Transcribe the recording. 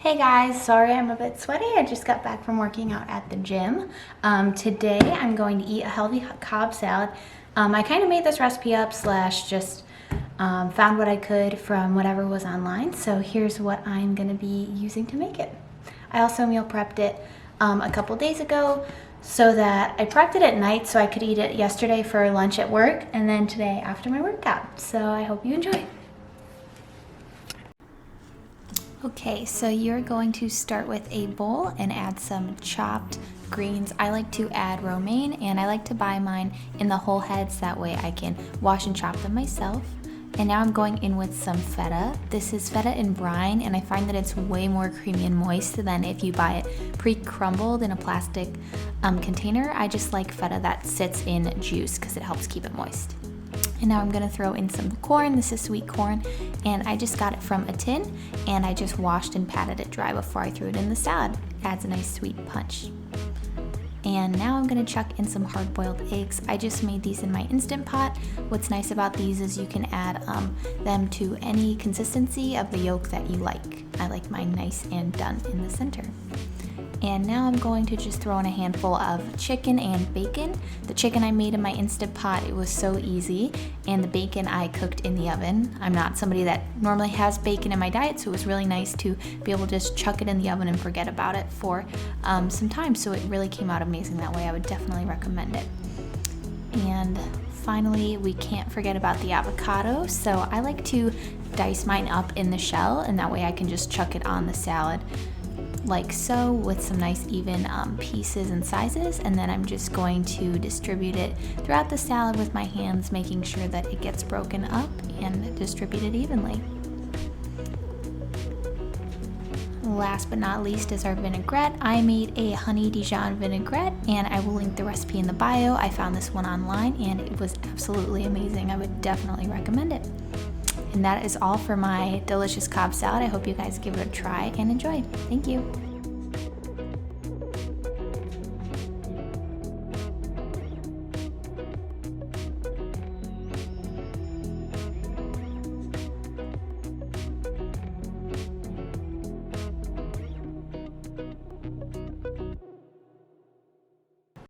Hey guys, sorry I'm a bit sweaty. I just got back from working out at the gym. Today I'm going to eat a healthy Cobb salad. I kind of made this recipe up slash just found what I could from whatever was online. So here's what I'm going to be using to make it. I also meal prepped it a couple days ago so that I prepped it at night so I could eat it yesterday for lunch at work and then today after my workout. So I hope you enjoy. Okay, so you're going to start with a bowl and add some chopped greens. I like to add romaine and I like to buy mine in the whole heads, that way I can wash and chop them myself. And now I'm going in with some feta. This is feta in brine and I find that it's way more creamy and moist than if you buy it pre-crumbled in a plastic container. I just like feta that sits in juice because it helps keep it moist. And now I'm gonna throw in some corn. This is sweet corn, and I just got it from a tin, and I just washed and patted it dry before I threw it in the salad. Adds a nice sweet punch. And now I'm gonna chuck in some hard-boiled eggs. I just made these in my Instant Pot. What's nice about these is you can add them to any consistency of the yolk that you like. I like mine nice and done in the center. And now I'm going to just throw in a handful of chicken and bacon. The chicken I made in my Instant Pot, it was so easy, and the bacon I cooked in the oven. I'm not somebody that normally has bacon in my diet, so it was really nice to be able to just chuck it in the oven and forget about it for some time, so it really came out amazing that way. I would definitely recommend it. And finally, we can't forget about the avocado, so I like to dice mine up in the shell, and that way I can just chuck it on the salad like so, with some nice even pieces and sizes, and then I'm just going to distribute it throughout the salad with my hands, making sure that it gets broken up and distributed evenly. Last but not least is our vinaigrette. I made a honey Dijon vinaigrette and I will link the recipe in the bio. I found this one online and it was absolutely amazing. I would definitely recommend it. And that is all for my delicious Cobb salad. I hope you guys give it a try and enjoy. Thank you.